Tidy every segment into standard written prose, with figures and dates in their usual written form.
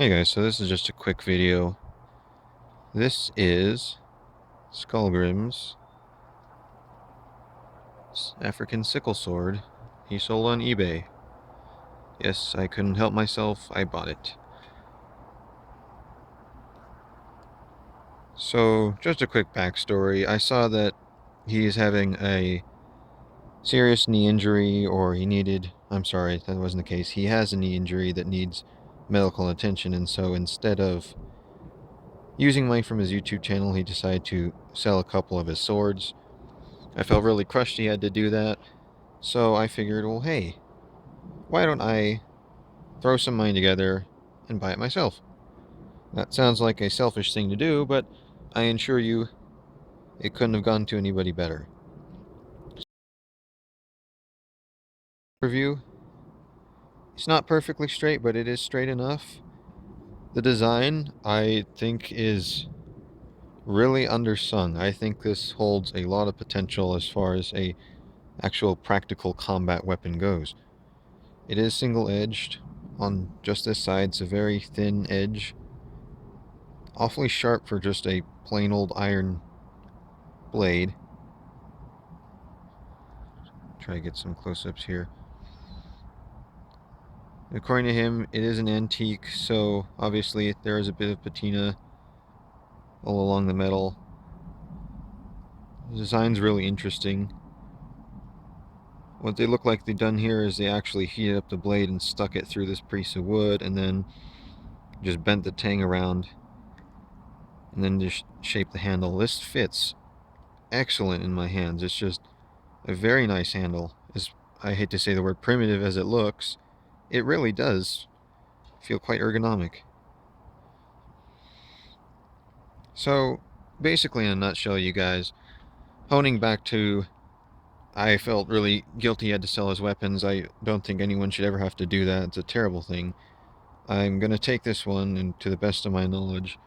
Hey guys, so this is just a quick video. This is Skullgrim's African sickle sword he sold on eBay. Yes, I couldn't help myself, I bought it. So, just a quick backstory. I saw that he's having a serious knee injury, or I'm sorry, that wasn't the case. He has a knee injury that needs medical attention, and so instead of using money from his YouTube channel, he decided to sell a couple of his swords. I felt really crushed he had to do that. So I figured, well, hey, why don't I throw some money together and buy it myself? That sounds like a selfish thing to do, but I assure you it couldn't have gone to anybody better. Review. It's not perfectly straight, but it is straight enough. The design, I think, is really undersung. I think this holds a lot of potential as far as a actual practical combat weapon goes. It is single-edged. On just this side, it's a very thin edge. Awfully sharp for just a plain old iron blade. Try to get some close-ups here. According to him, it is an antique, so obviously there is a bit of patina all along the metal. The design's really interesting. What they look like they've done here is they actually heated up the blade and stuck it through this piece of wood, and then just bent the tang around, and then just shaped the handle. This fits excellent in my hands. It's just a very nice handle. I hate to say the word primitive as it looks, it really does feel quite ergonomic. So, basically in a nutshell, you guys, honing back to, I felt really guilty he had to sell his weapons. I don't think anyone should ever have to do that. It's a terrible thing. I'm going to take this one, and to the best of my knowledge,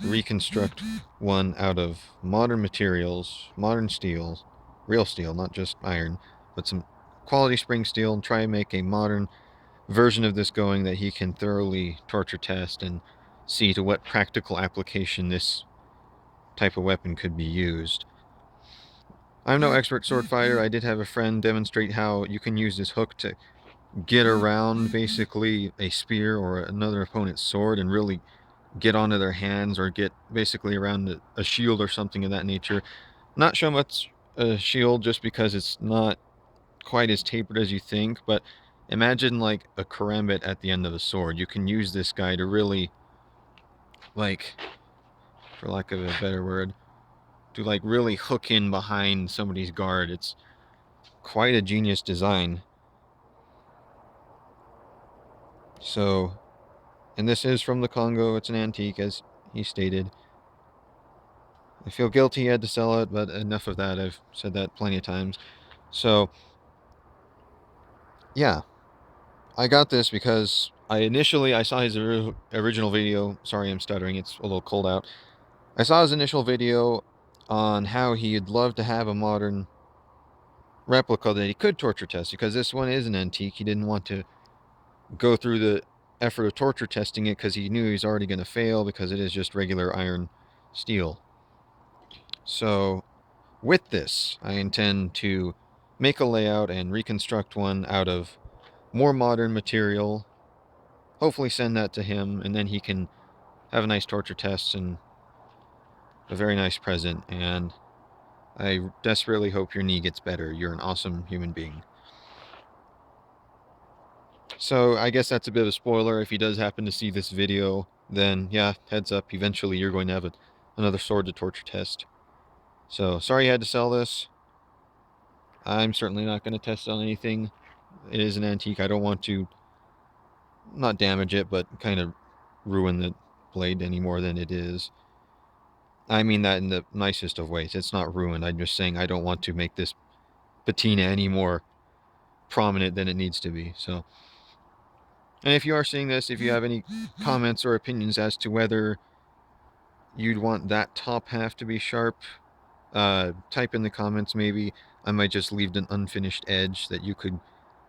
reconstruct one out of modern materials, modern steel, real steel, not just iron, but some quality spring steel, and try and make a modern version of this going that he can thoroughly torture test and see to what practical application this type of weapon could be used. I'm no expert sword fighter. I did have a friend demonstrate how you can use this hook to get around basically a spear or another opponent's sword and really get onto their hands, or get basically around a shield or something of that nature. Not so much a shield just because it's not quite as tapered as you think, but imagine like a karambit at the end of a sword. You can use this guy to really, like, for lack of a better word, to like really hook in behind somebody's guard. It's quite a genius design. So, and this is from the Congo. It's an antique, as he stated. I feel guilty he had to sell it, but enough of that. I've said that plenty of times. So, yeah, I got this because I saw his original video. Sorry, I'm stuttering. It's a little cold out. I saw his initial video on how he'd love to have a modern replica that he could torture test, because this one is an antique. He didn't want to go through the effort of torture testing it because he knew he was already going to fail because it is just regular iron steel. So with this, I intend to make a layout and reconstruct one out of more modern material. Hopefully send that to him, and then he can have a nice torture test and a very nice present. And I desperately hope your knee gets better. You're an awesome human being. So I guess that's a bit of a spoiler. If he does happen to see this video, then yeah, heads up, eventually you're going to have another sword to torture test. So sorry you had to sell this. I'm certainly not going to test on anything. It is an antique. I don't want to, not damage it, but kind of ruin the blade any more than it is. I mean that in the nicest of ways. It's not ruined. I'm just saying I don't want to make this patina any more prominent than it needs to be. So, and if you are seeing this, if you have any comments or opinions as to whether you'd want that top half to be sharp, type in the comments. Maybe I might just leave an unfinished edge that you could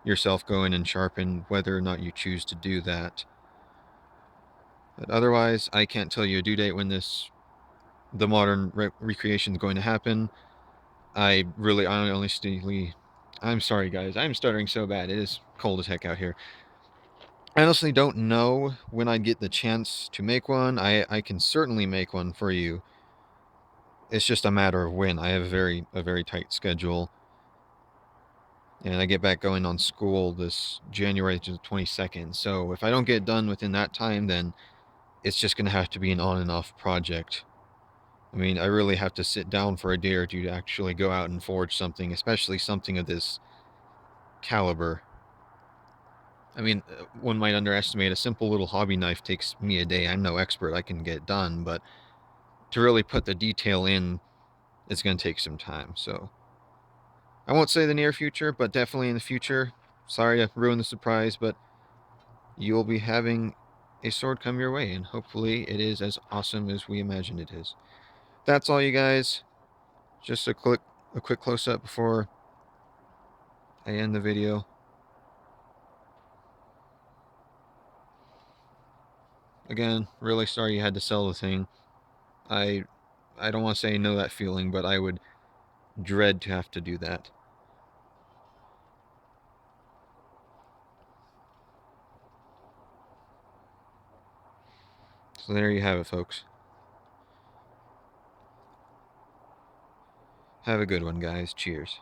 yourself go in and sharpen, whether or not you choose to do that. But otherwise, I can't tell you a due date when the modern recreation is going to happen. I honestly, I'm sorry guys, I'm stuttering so bad. It is cold as heck out here. I honestly don't know when I'd get the chance to make one. I can certainly make one for you. It's just a matter of when. I have a very tight schedule. And I get back going on school this January to the 22nd. So if I don't get it done within that time, then it's just going to have to be an on and off project. I mean, I really have to sit down for a day or two to actually go out and forge something, especially something of this caliber. I mean, one might underestimate a simple little hobby knife takes me a day. I'm no expert, I can get it done, but to really put the detail in, it's going to take some time. So I won't say the near future, but definitely in the future. Sorry to ruin the surprise, but you'll be having a sword come your way, and hopefully it is as awesome as we imagine it is. That's all, you guys. Just a quick close-up before I end the video. Again, really sorry you had to sell the thing. I I don't want to say I know that feeling, but I would dread to have to do that. So there you have it, folks. Have a good one, guys. Cheers.